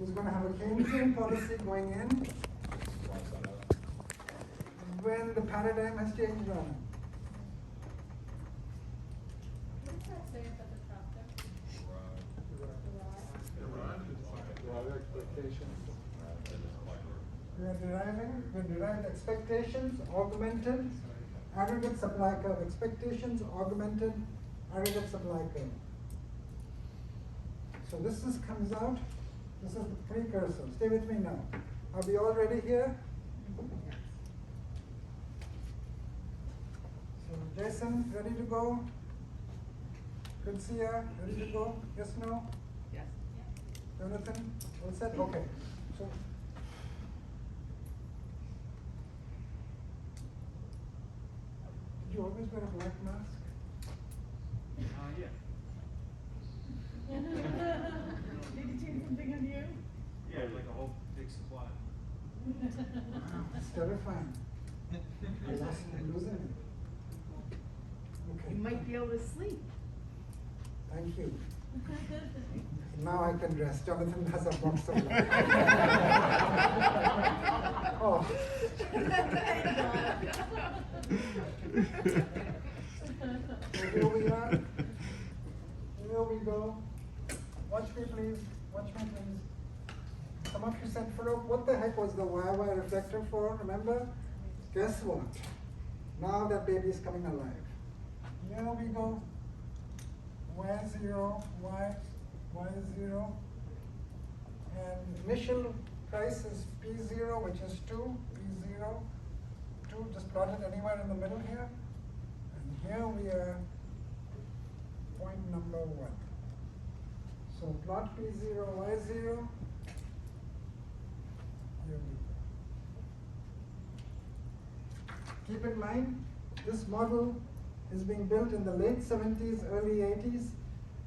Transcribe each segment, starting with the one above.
is going to have a Keynesian policy going in when the paradigm has changed on him. What does that say up at the top there? We derived expectations, augmented, aggregate supply curve. Expectations, augmented, aggregate supply curve. So this comes out, this is the precursor. Stay with me now. Are we all ready here? So Jason, ready to go? Kunsia, ready to go? Yes, no? Yes. Jonathan, all set? Okay. So did you always wear a black mask? Yeah. Did you change something on you? Yeah, like a whole big supply. Wow, it's terrifying. I'm losing it. Okay. You might be able to sleep. Thank you. Now I can rest. Jonathan has a box of light. Oh. So here we are. Here we go. Watch me please. Watch me please. Some of you said, Farooq, what the heck was the YY reflector for? Remember? Guess what? Now that baby is coming alive. Here we go. Y0, Y0. And initial price is P0, which is 2, P0. 2, just plot it anywhere in the middle here. And here we are, point number 1. So plot P0, Y0. Here we go. Keep in mind, this model is being built in the late 70s, early 80s.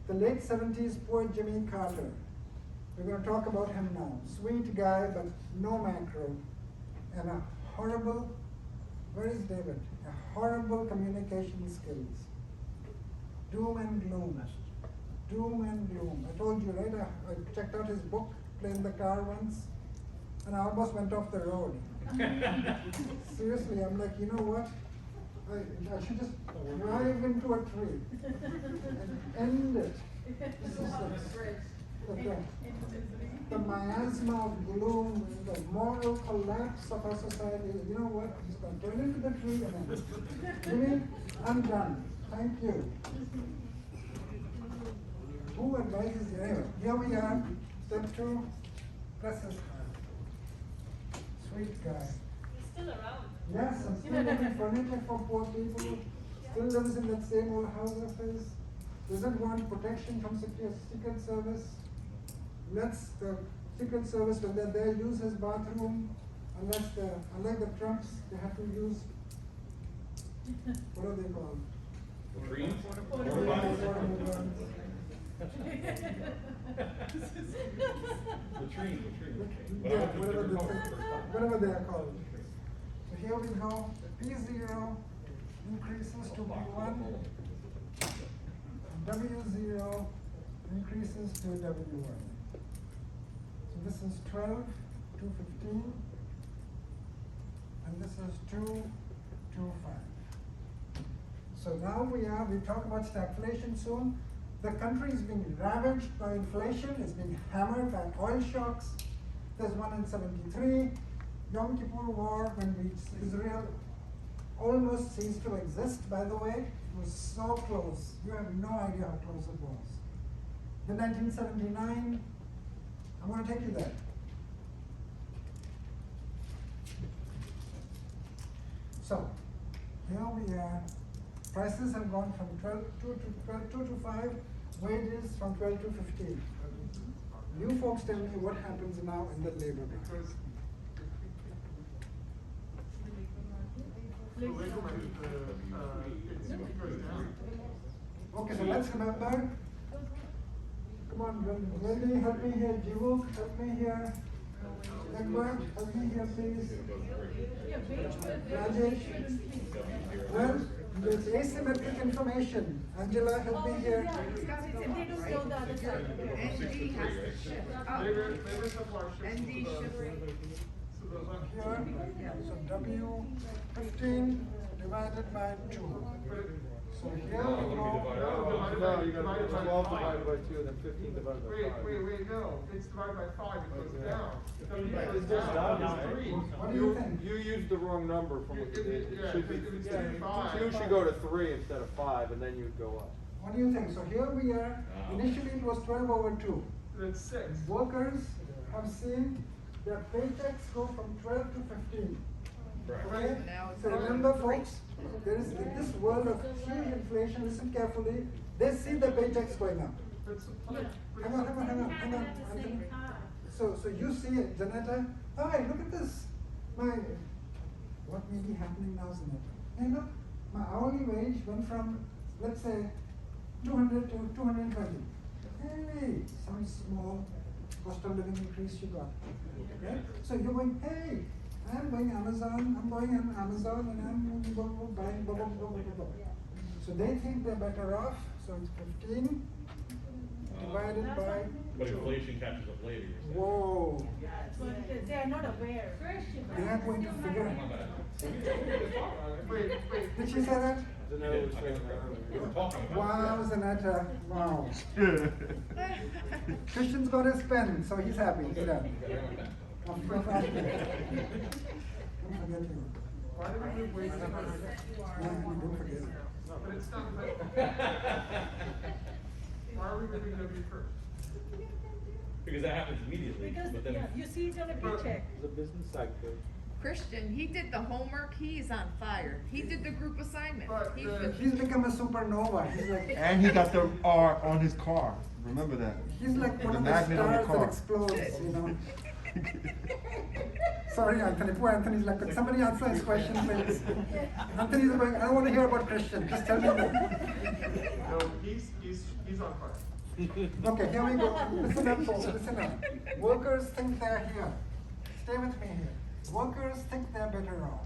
The late 70s, poor Jimmy Carter. We're going to talk about him now. Sweet guy, but no macro. And a horrible, where is David? A horrible communication skills. Doom and gloom. Doom and gloom. I told you, right? I checked out his book, playing the car once, and I almost went off the road. Seriously, I'm like, you know what? I should just drive into a tree and end it. This is the miasma of gloom, the moral collapse of our society. You know what? I'm just going to turn into the tree and end it. Jimmy, I'm done. Thank you. Who advises you? Anyway, here we are. Step 2, press his card. Sweet guy. He's still around. Yes, I'm still making furniture for poor people. Still lives in that same old house of his. Doesn't want protection from Secret Service. Lets the Secret Service, when they're there, use his bathroom. Unlike the Trumps, they have to use, what are they called? Latrines? Yeah, whatever they are called. So here we go. P0 increases to P1. W0 increases to W1. So this is 12 to 15. And this is 2 to 5. So now we talk about stagflation soon. The country is being ravaged by inflation, it's being hammered by oil shocks. There's one in 73. Yom Kippur War, when Israel almost ceased to exist, by the way. It was so close. You have no idea how close it was. Then 1979, I'm going to take you there. So, here we are. Prices have gone from 2 to 5, wages from 12 to 15. You folks tell me what happens now in the labor market. Okay, so let's remember. Come on, Wendy, help me here. Jivu, help me here. Egbert, help me here, please. Rajesh. Well, There's asymmetric information. Angela, help me here. Yeah, they don't go the other side. ND has to shift up. ND shifting. Here, so W 15 divided by 2. So here we go. No, you got 12 divided by 2 and then 15 divided by 5. Wait, no, it's divided by 5, it goes down. It's just down, isn't it? What do you think? You used the wrong number from what you did. It Yeah, should be, if it's 5. 2 should go to 3 instead of 5 and then you'd go up. What do you think? So here we are. Initially it was 12 over 2. That's 6. Workers have seen their paychecks go from 12 to 15. Okay? Now it's So going remember, to folks, there is in this world of huge inflation, listen carefully, they see the paychecks going up. Hang on, Anthony. So you see it, Janetta. Oh, hey, look at this. What may be happening now, Janetta? Hey, look, my hourly wage went from, let's say, 200 to 220. Hey, some small cost of living increase you got. Okay? So you're going, hey, I'm going Amazon, I'm going on Amazon and I'm buying blah, blah, blah, blah, blah. So they think they're better off, so it's 15 divided by But inflation catches up later. you're saying. Whoa. But they are not aware. They are going to figure it. Wait. Did she say that? Zanetta was saying We were that talking about. Wow, Zanetta, wow. Christian's got his pen, so he's happy, he's done. Don't forget you. Why did we move wages? Yeah, don't forget. But it's not, why are we moving W first? Because that happens immediately, Because, but then. yeah, you see it on a paycheck. It's a business cycle. Christian, he did the homework, he's on fire. He did the group assignment. But, He's uh, been- He's become a supernova, he's like, And he got the R on his car. Remember that. he's like one The of the magnet on the stars that car. explodes, you know? Sorry, Anthony, poor Anthony's like, could somebody answer his question, please? Anthony's going, I don't wanna hear about Christian, just tell me more. No, he's on fire. Okay, here we go. Listen up, folks. Listen up. Workers think they're here. Stay with me here. Workers think they're better off.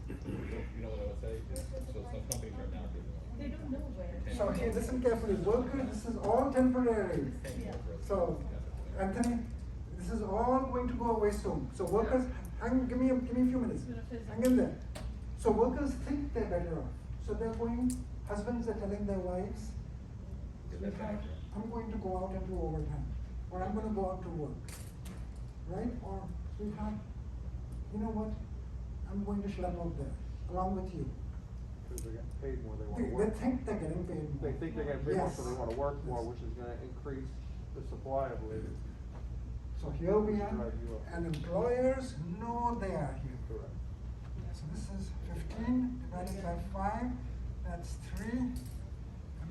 You know what I would say? So some companies are now They giving. don't know where. So here, listen carefully. Workers, this is all temporary. So, Anthony, this is all going to go away soon. So workers, give me a few minutes. Hang in there. So workers think they're better off. So they're going. Husbands are telling their wives, "Sweetheart, I'm going to go out and do overtime, or I'm going to go out to work, right? Or sweetheart, you know what? I'm going to schlep out there along with you." Because they're getting paid more, they They, wanna they work. think they're getting paid more. They think they're getting paid more, so they Yes. wanna work more, Yes. which is gonna increase the supply of labor. So here we are, Drive you up. and employers know they are here. Correct. So this is 15 divided by 5, that's 3.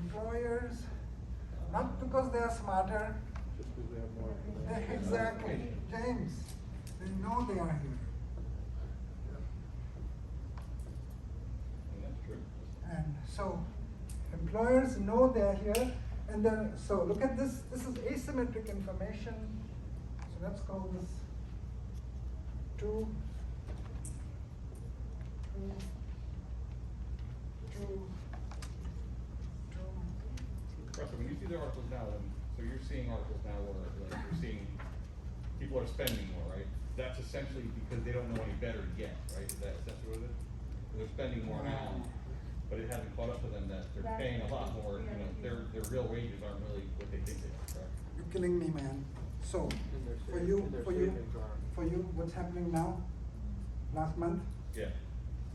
Employers, not because they are smarter, Just because they have more. exactly, James, they know they are here. And that's true. And so employers know they are here, and then, so look at this, this is asymmetric information. So let's call this 2, 2, 2, 2. Russell, when you see the articles now, then, so you're seeing articles now where, like, you're seeing people are spending more, right? That's essentially because they don't know any better yet, right? Is that essentially what it is? They're spending more now, but it hasn't caught up to them that they're paying a lot more, you know, their real wages aren't really what they think they are, correct? You're killing me, man. So, And their for sa- you, and their for you, savings aren't. for you, what's happening now? Last month? Yeah.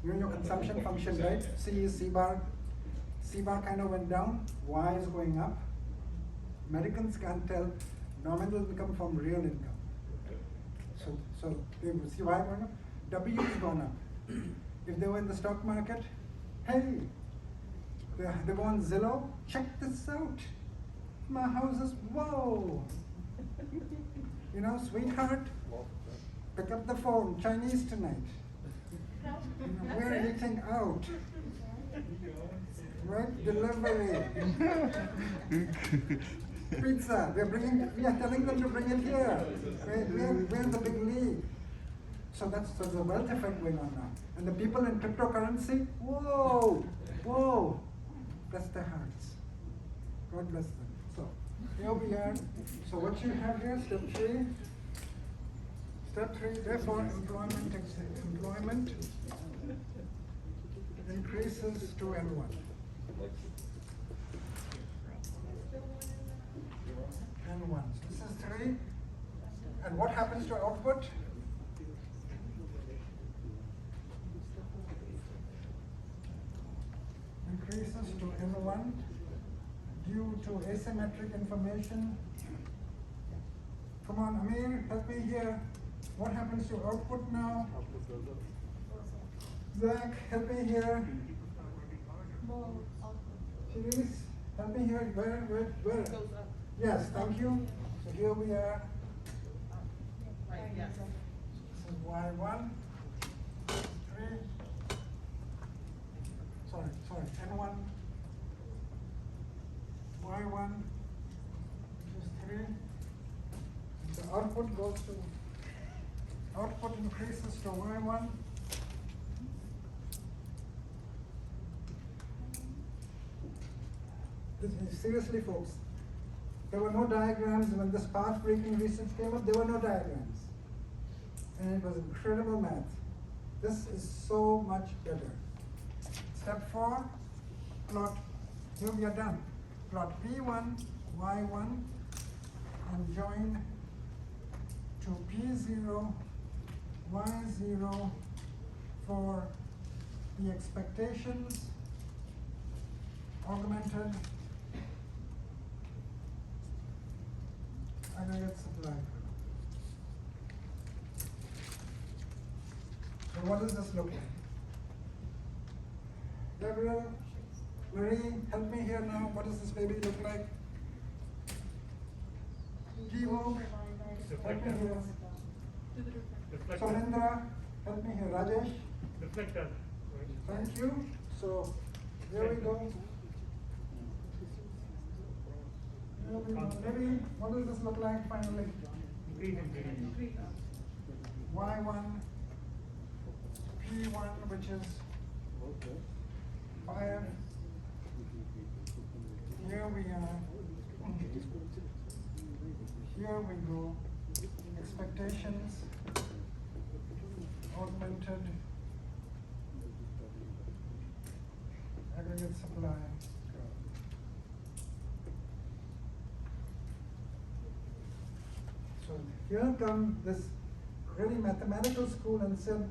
You know your consumption function, 1.2%, right? yeah. C is C-bar. C-bar kind of went down, Y is going up. Americans can't tell nominal income from real income. So they will see Y going up, W is gone up. If they were in the stock market, hey, they go on Zillow, check this out. My house is, whoa. You know, sweetheart, pick up the phone, Chinese tonight. You know, we're eating out. Right? Delivery. Pizza. We are telling them to bring it here. We're in the big league. So there's a wealth effect going on now. And the people in cryptocurrency, whoa, whoa, bless their hearts. God bless them. So here we are. So what you have here, step 3. Step 3, therefore employment increases to N1. N1. So this is 3. And what happens to output? Increases to N1 due to asymmetric information. Come on, Amir, help me here. What happens to output now? Output goes up. Zach, help me here. More output. Shirish, help me here. Where? Goes up. Yes, thank you. So here we are. Right, yes. This is Y1, 3. Sorry, N1. Y1, which is 3. And the output increases to Y1. Seriously, folks, there were no diagrams when this path-breaking research came up. There were no diagrams, and it was incredible math. This is so much better. Step 4, plot. Here we are done. Plot P1, Y1, and join to P0, Y0 for the expectations augmented aggregate supply. So what does this look like? Gabriel, Marie, help me here now. What does this baby look like? Givo, help me here. Solindra, help me here. Rajesh, Reflector. thank you. So here we go. Here we go. Maybe what does this look like finally? Y1, P1, which is 5. Here we are. Here we go. Expectations augmented aggregate supply. So here come this really mathematical school and said,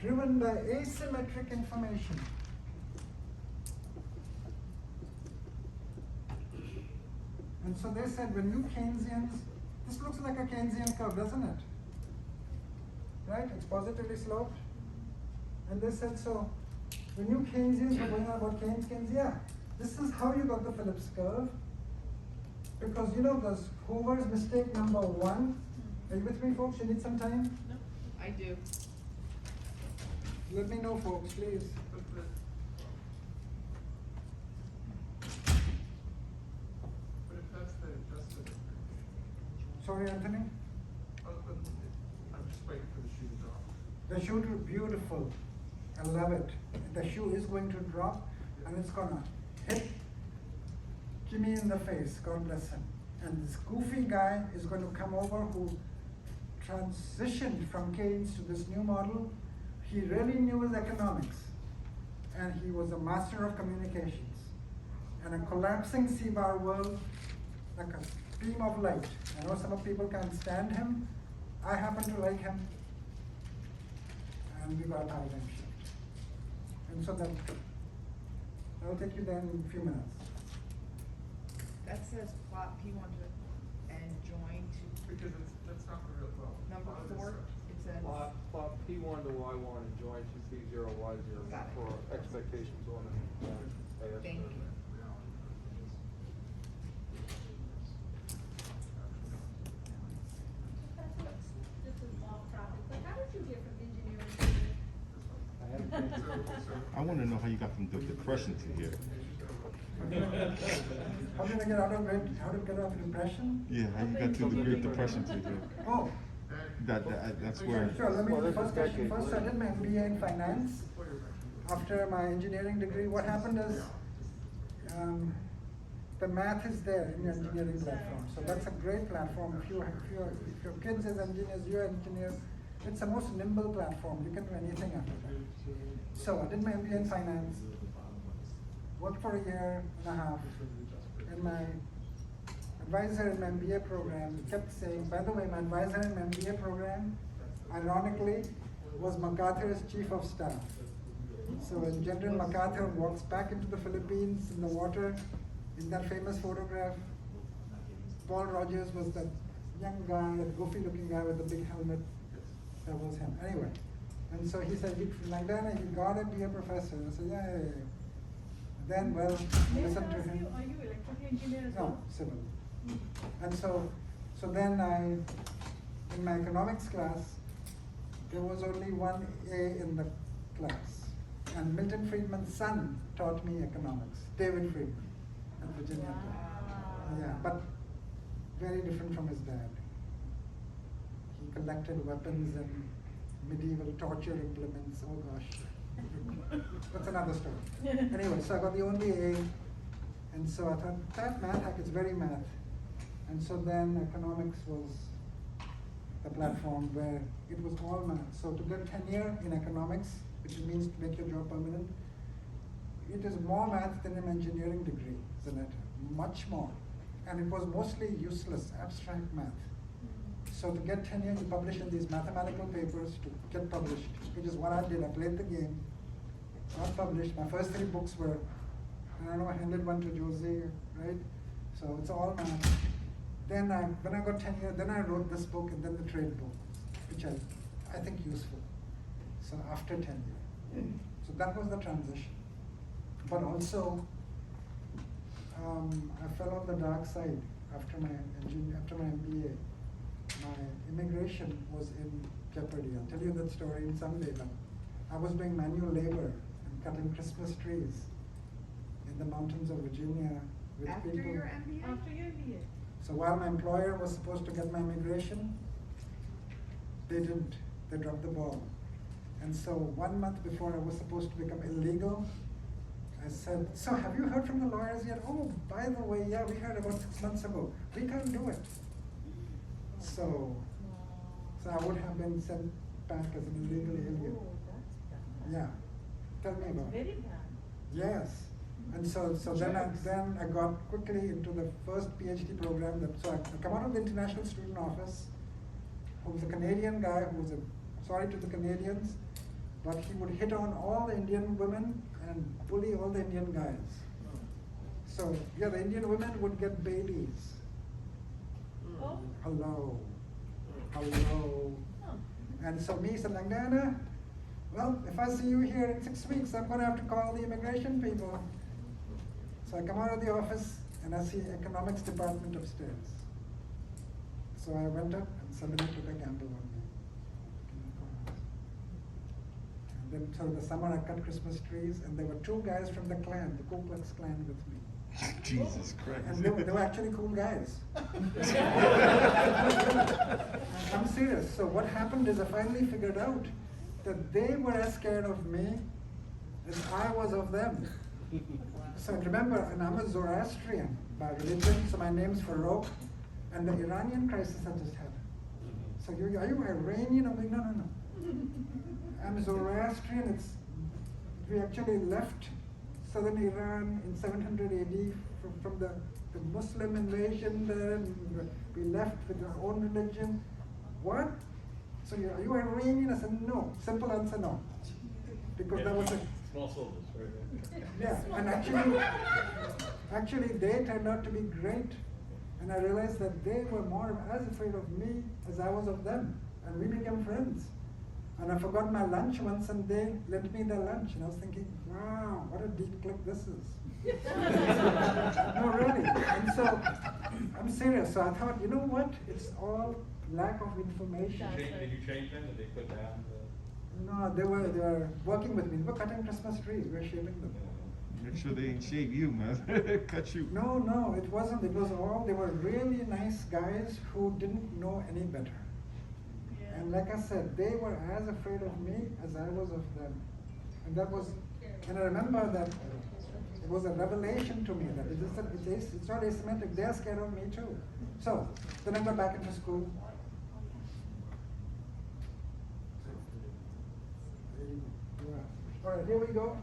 driven by asymmetric information. And so they said, when you Keynesians, this looks like a Keynesian curve, doesn't it? Right? It's positively sloped. And they said, so when you Keynesians were going on about Keynes, yeah, this is how you got the Phillips curve. Because you know those Hoover's mistake number 1. Are you with me, folks? You need some time? I do. Let me know, folks, please. But if that's the adjusted. Sorry, Anthony? I'm just waiting for the shoe to drop. The shoe is beautiful. I love it. The shoe is going to drop and it's gonna hit Jimmy in the face. God bless him. And this goofy guy is going to come over who transitioned from Keynes to this new model. He really knew his economics and he was a master of communications. And a collapsing C-bar world, like a beam of light. I know some of people can't stand him. I happen to like him. And we got a paradigm shift. And so that, I'll take you there in a few minutes. That says plot P1 to and join to Because that's not the real problem. number 4. It says. Plot P1 to Y1 and join to P0, Y0 Got it. for expectations on the AS. Thank you. This is off topic, but how did you get from engineering to I want to know how you got from the depression to here. How did I get out of depression? Yeah, how you got to the Great Depression to here. Oh, That's where. Sure, let me, Well, this is first, decades first I later. did my MBA in finance. After my engineering degree, what happened is, the math is there in your engineering platform. So that's a great platform. If your kids is engineers, you're engineers, it's the most nimble platform. You can do anything after that. So I did my MBA in finance, worked for a year and a half, and my advisor in my MBA program kept saying, by the way, my advisor in my MBA program, ironically, was MacArthur's chief of staff. So when General MacArthur walks back into the Philippines in the water, in that famous photograph, Paul Rogers was that young guy, that goofy-looking guy with the big helmet. That was him. Anyway, and so he said, like that, he gotta be a professor. I said, yeah. Then, well, May I listen to ask him. you, are you electrical engineer as No, well? civil. And so then in my economics class, there was only one A in the class. And Milton Friedman's son taught me economics, David Friedman, at Virginia Tech. Yeah, but very different from his dad. He collected weapons and medieval torture implements, oh gosh. That's another story. Anyway, so I got the only A, and so I thought, that math, it's very math. And so then economics was the platform where it was all math. So to get tenure in economics, which means to make your job permanent, it is more math than an engineering degree, isn't it? Much more. And it was mostly useless, abstract math. So to get tenure, you publish in these mathematical papers to get published, which is what I did. I played the game, got published. My first 3 books were, I don't know, I handed one to Jose, right? So it's all math. Then when I got tenure, then I wrote this book and then the trade book, which I think useful. So after tenure. So that was the transition. But also, I fell on the dark side after my MBA. My immigration was in jeopardy. I'll tell you that story in some day, but I was doing manual labor and cutting Christmas trees in the mountains of Virginia with After people. your MBA? After your MBA? So while my employer was supposed to get my immigration, they didn't. They dropped the ball. And so 1 month before I was supposed to become illegal, I said, so have you heard from the lawyers yet? Oh, by the way, yeah, we heard about 6 months ago. We can't do it. So I would have been sent back as an illegal alien. Oh, that's bad. Yeah. Tell me about it. Very bad. Yes. And so then I got quickly into the first PhD program. So I come out of the International Student Office, who was a Canadian guy who was sorry to the Canadians, but he would hit on all the Indian women and bully all the Indian guys. So yeah, the Indian women would get babies. Oh, Hello. huh. And so me said, Langdana, well, if I see you here in 6 weeks, I'm gonna have to call the immigration people. So I come out of the office and I see economics department upstairs. So I went up and somebody took a gamble on me. And then so the summer I cut Christmas trees and there were 2 guys from the Klan, the Ku Klux Klan with me. Jesus Christ. And they were actually cool guys. I'm serious. So what happened is I finally figured out that they were as scared of me as I was of them. So remember, and I'm a Zoroastrian by religion, so my name's Farouk, and the Iranian crisis I just had. So are you Iranian? I'm like, no. I'm Zoroastrian. We actually left southern Iran in 700 AD from the Muslim invasion there, and we left with our own religion. What? So are you Iranian? I said, no. Simple answer, no. Because that was a Small syllables, right? yeah, and actually they turned out to be great. And I realized that they were more as afraid of me as I was of them. And we became friends. And I forgot my lunch once and they lent me their lunch. And I was thinking, wow, what a deep click this is. No, really. And so, I'm serious. So I thought, you know what? It's all lack of information. Did you change them? Did they put down the? No, they were working with me. They were cutting Christmas trees. We were shaping them. Make sure they ain't shave you, man. Cut you. No, it wasn't. It was all, they were really nice guys who didn't know any better. Yeah. And like I said, they were as afraid of me as I was of them. And and I remember that it was a revelation to me that it's not asymmetric, they're scared of me too. So, then I got back into school. Alright, here we go.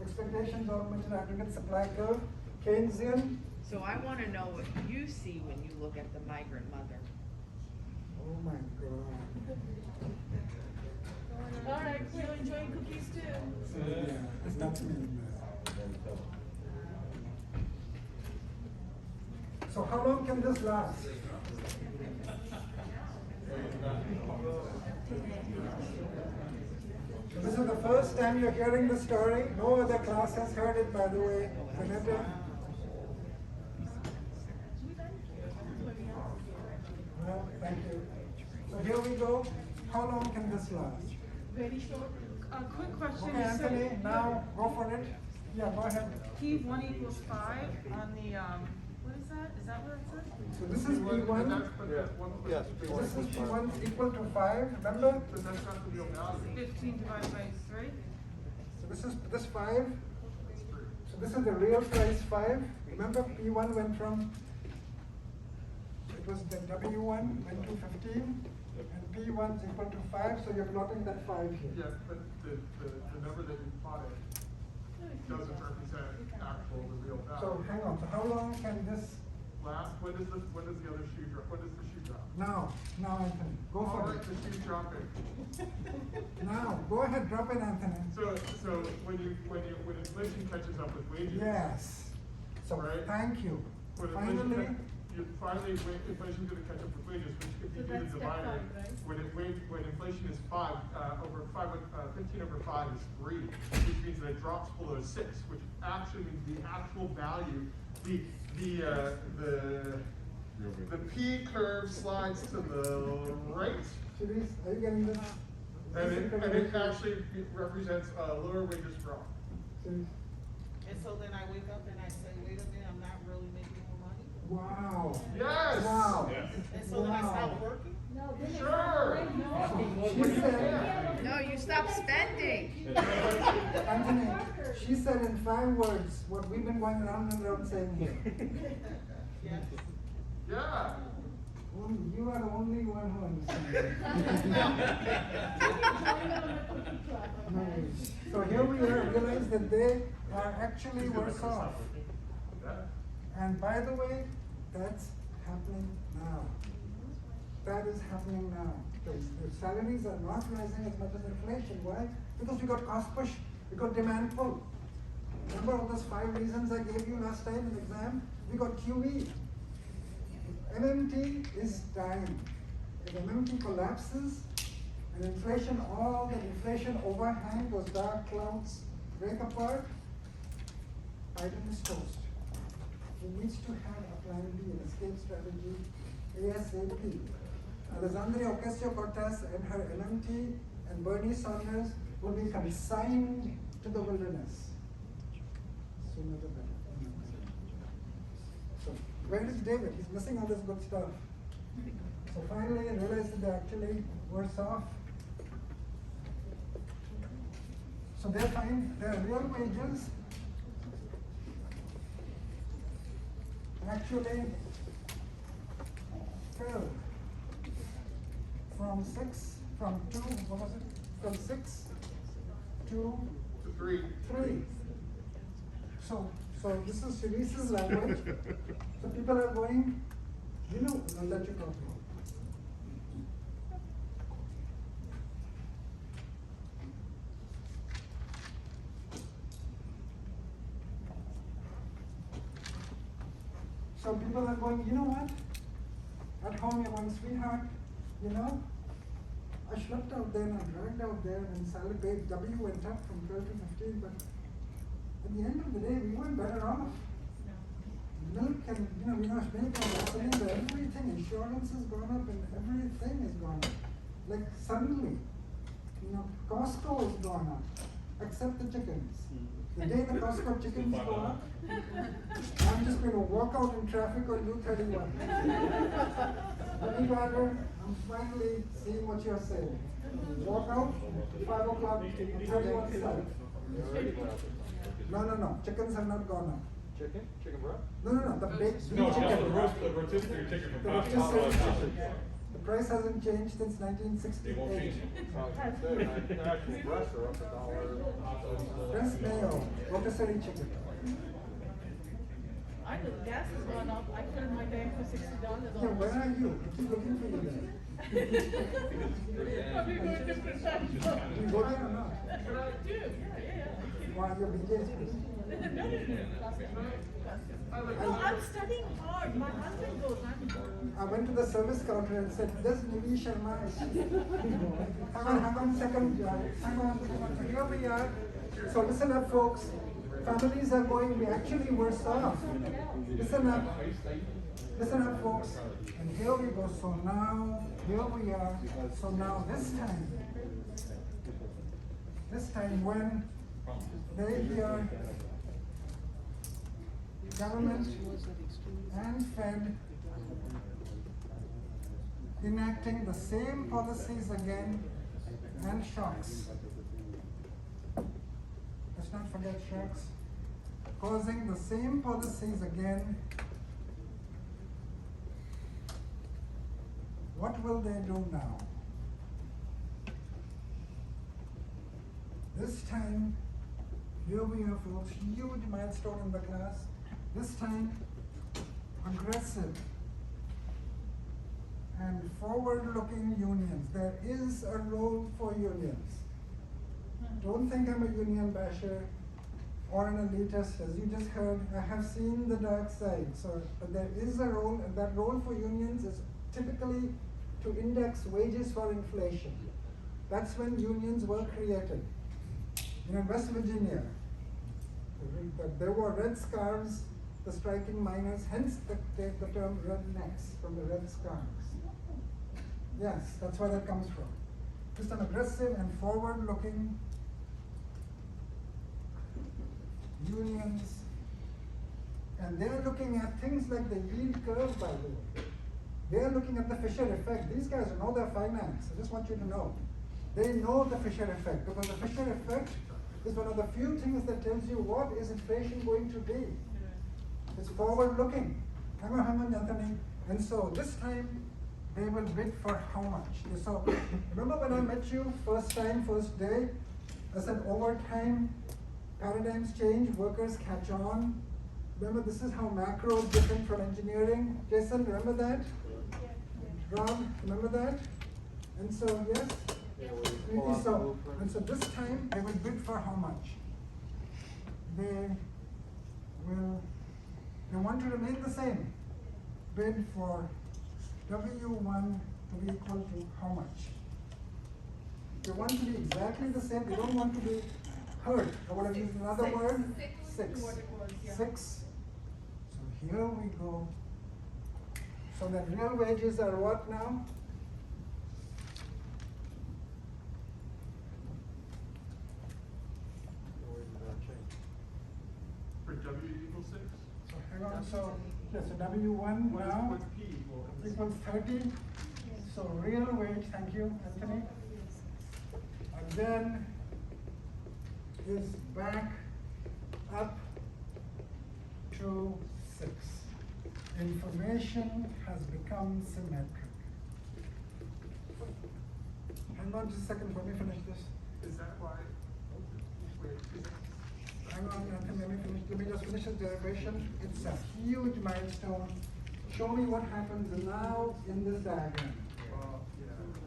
Expectations, augmented aggregate supply curve, Keynesian. So I wanna know what you see when you look at the migrant mother. Oh my God. All right, we're enjoying cookies too. Yeah, that's me. So how long can this last? This is the first time you're hearing the story. No other class has heard it, by the way. Vanessa? No, thank you. So here we go. How long can this last? Very short. Quick question. Okay, You Anthony, said now go for it. Yeah, go ahead. P1 equals 5 on the, what is that? Is that what it says? So this is P1. Yes, P1 This is equals 5. P1 equal to 5, remember? But that's not the real value. 15 divided by 3? So this is this 5. So this is the real price 5. Remember P1 went from, it was the W1 went to 15 and P1 is equal to 5, so you're plotting that 5 here. Yeah, but the number that you plotted doesn't represent actual, the real So value. hang on, so how long can this, When does the other shoe drop? When does the shoe drop? now Anthony, go All for right, it. the shoe's dropping. Now, go ahead, drop it Anthony. So when inflation catches up with wages. Yes. So Right. thank you. When Finally, inflation's gonna catch up with wages, which if you So do the that's step divider, five, right? when inflation is 5, over 5, 15 over 5 is 3, which means that it drops below 6, which actually means the actual value, the P curve slides to the right, Shirish, are you getting this? and it actually represents lower wages for all. Shirish? And so then I wake up and I say, wait a minute, I'm not really making more money? Wow. Yes! Wow. And so then I Wow. stop working? No, then it's Sure. not right, no. She said, No, you stop spending. Anthony, she said in 5 words what we've been going around and around saying here. Yes. Yeah. You are the only one who understands. Nice. So here we realize that they are actually worse off. And by the way, that's happening now. That is happening now. The salaries are not rising as much as inflation. Why? Because we got cost push, we got demand pull. Remember all those 5 reasons I gave you last time in the exam? We got QE. MMT is dying. If MMT collapses and inflation, all the inflation overhang, those dark clouds break apart, Biden is toast. He needs to have a plan B, an escape strategy, ASAP. Alexandria Ocasio-Cortez and her MMT and Bernie Sanders will be consigned to the wilderness. Sooner the better. So, where is David? He's missing all this good stuff. So finally, I realized that they're actually worse off. So they're fine, their real wages actually fell from 2, what was it? From 6 to 3. 3. So this is Shirish's language. So people are going, I'll let you go. So people are going, you know what? At home you're going, sweetheart, I slept out there and I dragged out there and salary base W went up from 12 to 15, but at the end of the day, we weren't better off. Milk and, milk and gasoline, everything, insurance has gone up and everything has gone up. Like suddenly, Costco has gone up, except the chickens. The day the Costco chickens go up, I'm just going to walk out in traffic on U31. Jimmy Carter, I'm finally seeing what you're saying. Walk out, 5 o'clock, I'll tell you what's up. You already went out. No, chickens have not gone up. Chicken? Chicken breast? No, the baked No, chicken. just the rotisserie chicken from The Costco. rotisserie chicken. The price hasn't changed since 1968. They won't change it. Actual breasts are up $1. Breast mayo, rotisserie chicken. I know, gas has gone up, I filled my tank for $60. Yeah, where are you? I keep looking for you there. Probably going different times. You go there or not? Dude, yeah. Why, your BJ's please? No, I'm studying hard, my husband goes, I went to the service counter and said, "This Nivi Sharma is." Hang on a second, hang on. So here we are. So listen up, folks. Families are going actually worse off. Listen up, folks. And here we go. So now, here we are. So now this time when they hear government and Fed enacting the same policies again and shocks. Let's not forget shocks. Causing the same policies again. What will they do now? This time, here we are, folks, huge milestone in the class. This time, aggressive and forward-looking unions. There is a role for unions. Don't think I'm a union basher or an elitist. As you just heard, I have seen the dark side. So, but there is a role, and that role for unions is typically to index wages for inflation. That's when unions were created. In West Virginia, there were red scarves, the striking miners, hence the term rednecks from the red scarves. Yes, that's where that comes from. Just an aggressive and forward-looking unions, and they're looking at things like the yield curve, by the way. They're looking at the Fisher effect. These guys know their finance. I just want you to know. They know the Fisher effect, because the Fisher effect is one of the few things that tells you what is inflation going to be. It's forward-looking. Hang on, Anthony. And so this time, they will bid for how much? So remember when I met you first day, I said over time, paradigms change, workers catch on. Remember, this is how macro is different from engineering. Jason, remember that? Rob, remember that? And so, yes? And so this time, they will bid for how much? They want to remain the same. Bid for W1 to be equal to how much? They want to be exactly the same. They don't want to be hurt. I would have used another word. Six. Six. So here we go. So the real wages are what now? For W equals 6? So hang on, so W1 now What's P equal? equals 30. So real wage, thank you, Anthony. And then is back up to 6. Information has become symmetric. Hang on just a second, let me finish this. Is that why? Wait, is that? Hang on, Nathan, let me just finish this derivation. It's a huge milestone. Show me what happens now in this diagram.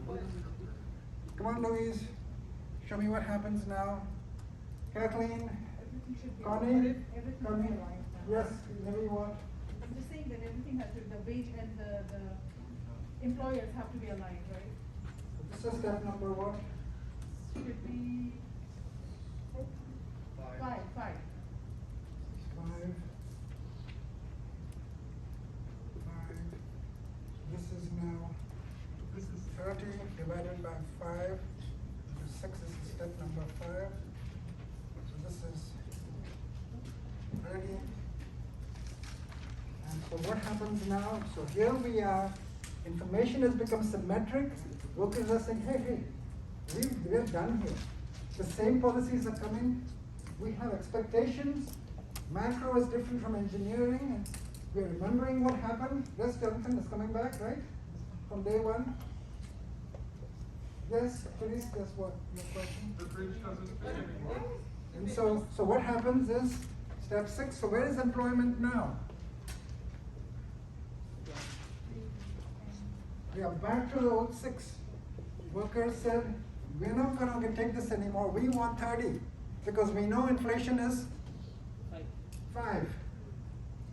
Yeah. Come on, Louise. Show me what happens now. Kathleen, Connie, yes, maybe what? I'm just saying that everything has to, the wage and the employers have to be aligned, right? This is step number what? Should be five. 5. 5. This is now 30 divided by 5. 6 is step number 5. So this is 30. And so what happens now? So here we are Information has become symmetric. Workers are saying, hey, we're done here. The same policies are coming. We have expectations. Macro is different from engineering, and we're remembering what happened. Yes, Jonathan is coming back, right? From day one. Yes, please, that's what your question. The bridge doesn't fit anymore. And so what happens is, step 6, so where is employment now? We are back to the old 6. Workers said, we're not gonna take this anymore, we want 30, because we know inflation is 5.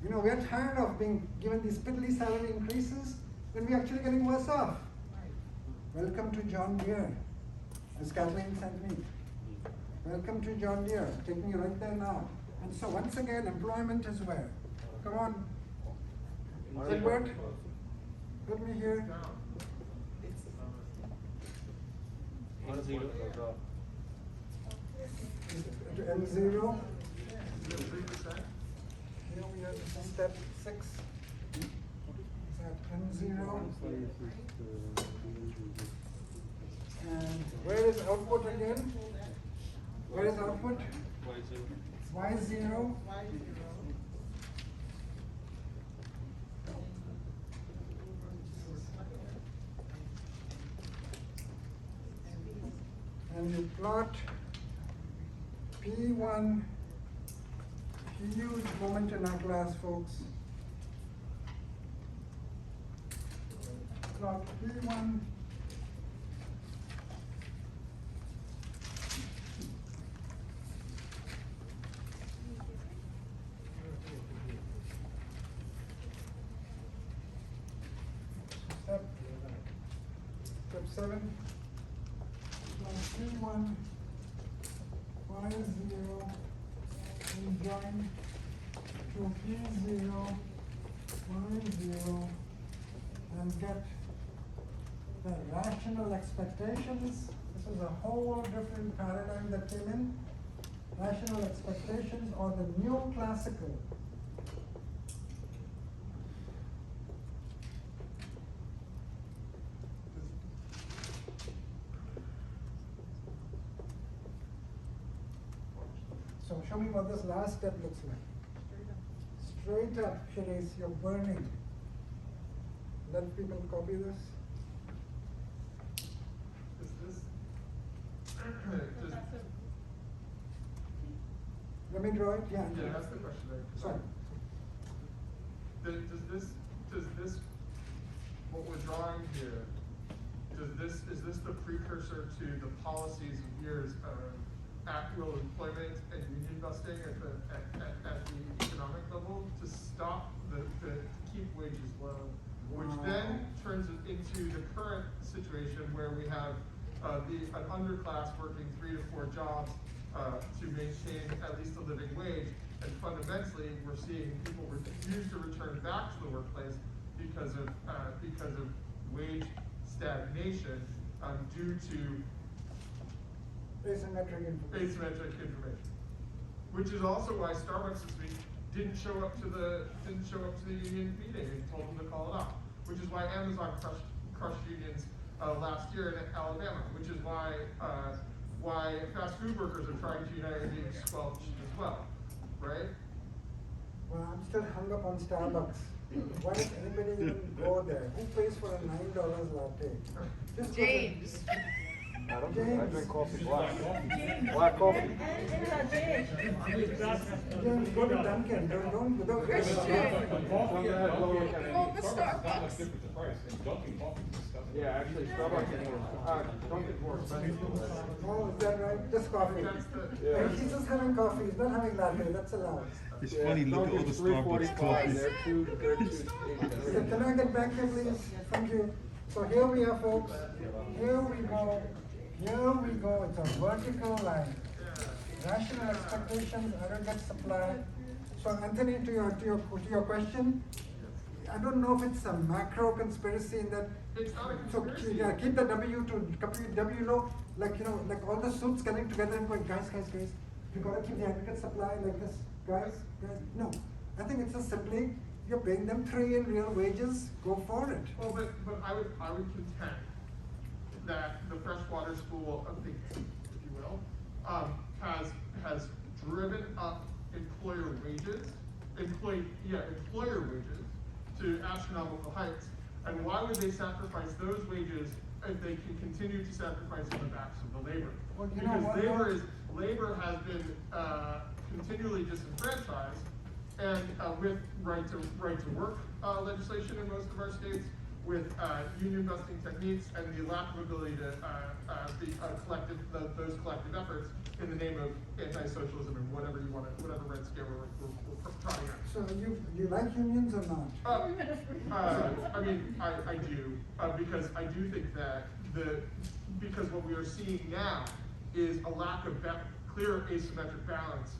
You know, we're tired of being given these piddly salary increases when we're actually getting worse off. Welcome to John Deere, as Kathleen sent me. Welcome to John Deere, take me right there now. And so once again, employment is where? Come on. Edward, let me hear. N0 goes up. N0. 3%. Here we are, step 6. Is that N0? And where is output again? Where is output? Y0. Why zero? And you plot P1, huge moment in our class, folks. Plot P1. Step 7. P1, Y0, and join to P0, Y0, and get the rational expectations. This is a whole different paradigm that came in. Rational expectations, or the new classical. So show me what this last step looks like. Straight up, Shirish, you're burning. Let people copy this. Is this? Let me draw it, yeah. Yeah, that's the question there. Sorry. Does this, what we're drawing here, is this the precursor to the policies of years of at-will employment and union busting at the economic level to stop to keep wages low, which then turns it into the current situation where we have an underclass working 3 to 4 jobs to maintain at least a living wage, and fundamentally we're seeing people refuse to return back to the workplace because of wage stagnation due to Asymmetric information. Which is also why Starbucks this week didn't show up to the union meeting and told them to call it off. Which is why Amazon crushed unions last year in Alabama. Which is why fast food workers are trying to unite and being squelched as well, right? Well, I'm still hung up on Starbucks. Why does anybody even go there? Who pays for a $9 latte? Just go to- James. I don't James. I drink coffee black. Black coffee. James, go to Dunkin'. Don't go to Christian. Some guy lower kind of- Oh, the Starbucks is not much Starbucks. different in price, and Dunkin' coffee is disgusting. Yeah, actually, Starbucks is more, Dunkin's more expensive. Oh, is that right? Just coffee. That's the, Yeah. And he's just having coffee, he's not having latte, that's allowed. It's funny, look at all the Dunkin's Starbucks $3.45, coffees. they're two. So can I get back here, please? Thank you. So here we are, folks. Here we go. Here we go. It's a vertical line. Rational expectations, aggregate supply. So Anthony, to your question, I don't know if it's a macro conspiracy in that. It's not a So conspiracy. yeah, keep the W low, like like all the suits getting together and going, guys, you gotta keep the aggregate supply like this, guys. No, I think it's just simply you're paying them 3 in real wages, go for it. Well, but I would contend that the freshwater school of thinking, if you will, has driven up employer wages to astronomical heights. And why would they sacrifice those wages if they can continue to sacrifice on the backs of the labor? Well, you know what, Because labor has been continually disenfranchised, and with right to work legislation in most of our states, with union busting techniques, and the lack of ability to be those collective efforts in the name of anti-socialism and whatever red scare we're trying out. So you like unions or not? I mean, I do, because I do think that because what we are seeing now is a lack of clear asymmetric balance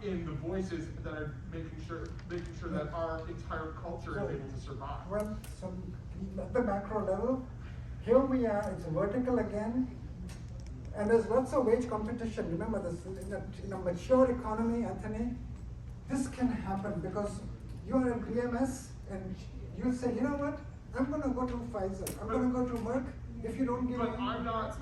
in the voices that are making sure that our entire culture is able to survive. Well, so at the macro level, here we are, it's vertical again, and there's lots of wage competition. Remember this, in a mature economy, Anthony, this can happen because you're at BMS and you say, you know what, I'm gonna go to Pfizer, I'm gonna go to Merck, if you don't give me. But I'm not.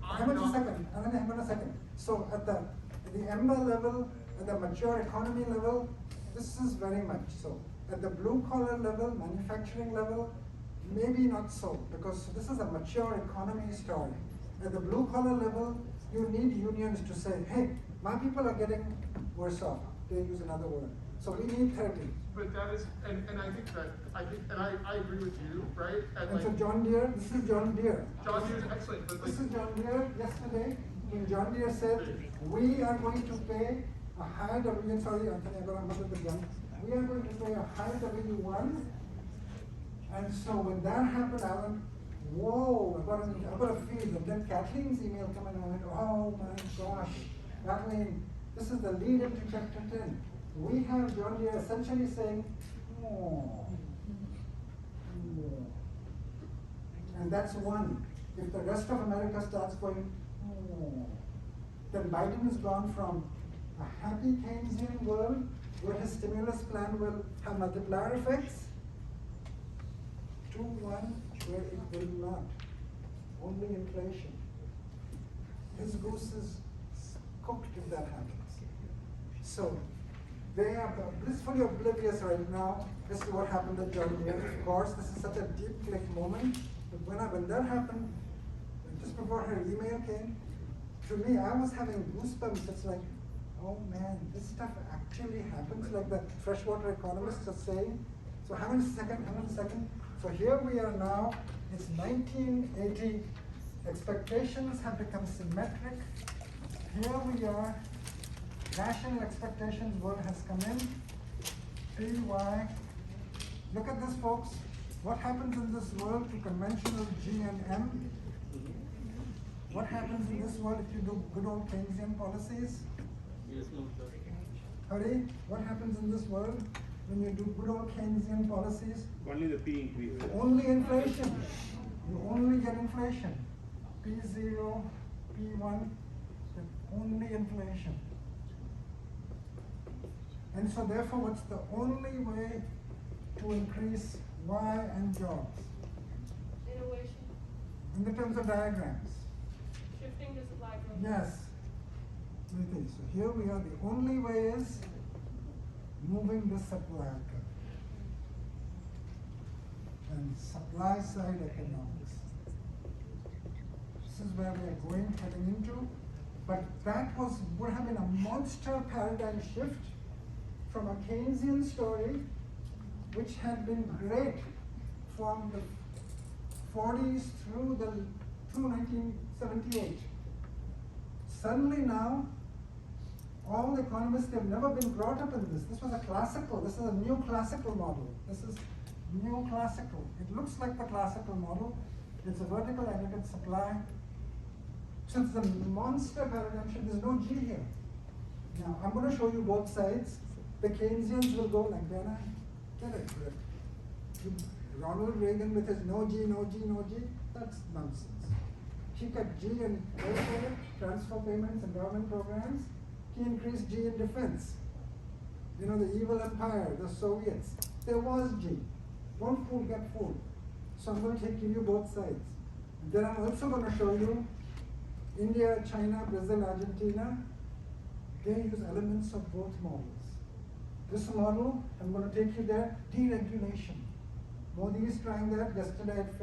Hang on a second. So at the EMBA level, at the mature economy level, this is very much so. At the blue collar level, manufacturing level, maybe not so, because this is a mature economy story. At the blue collar level, you need unions to say, hey, my people are getting worse off. They use another word. So we need 30. But that is, and I agree with you, right? And so John Deere, this is John Deere. John Deere is excellent, but This is John Deere yesterday, when John Deere said, we are going to pay a higher W, sorry, Anthony, I got a muddle with John. We are going to pay a higher W1. And so when that happened, I went, whoa, I got a feed. And then Kathleen's email came and I went, oh my gosh. Kathleen, this is the lead into chapter 10. We have John Deere essentially saying, oh. And that's one. If the rest of America starts going, oh, then Biden has gone from a happy Keynesian world where his stimulus plan will have multiplier effects to one where it will not. Only inflation. His goose is cooked if that happens. So they are blissfully oblivious right now as to what happened at John Deere. Of course, this is such a deep click moment. But when that happened, just before her email came, to me, I was having goosebumps. It's like, oh man, this stuff actually happens, like the freshwater economists are saying. So hang on a second. So here we are now, it's 1980, expectations have become symmetric. Here we are, national expectations word has come in, PY. Look at this, folks. What happens in this world to conventional G and M? What happens in this world if you do good old Keynesian policies? Hurry, what happens in this world when you do good old Keynesian policies? Only the P increases. Only inflation. You only get inflation. P0, P1, only inflation. And so therefore, what's the only way to increase Y and jobs? Innovation, In the terms of diagrams. shifting the supply growth. Yes. Okay, so here we are, the only way is moving the supply curve. And supply side economics. This is where we are heading into. But that would have been a monster paradigm shift from a Keynesian story, which had been great from the 40s through 1978. Suddenly now, all economists have never been brought up in this. This was this is a new classical model. This is new classical. It looks like the classical model. It's a vertical aggregate supply. So it's a monster paradigm shift. There's no G here. Now, I'm going to show you both sides. The Keynesians will go like that. Get it? Ronald Reagan with his no G, no G, no G. That's nonsense. He cut G in welfare, transfer payments, and government programs. He increased G in defense. You know, the evil empire, the Soviets, there was G. Don't fool, get fooled. So I'm going to give you both sides. Then I'm also going to show you India, China, Brazil, Argentina. They use elements of both models. This model, I'm going to take you there, deregulation. Modi is trying that yesterday at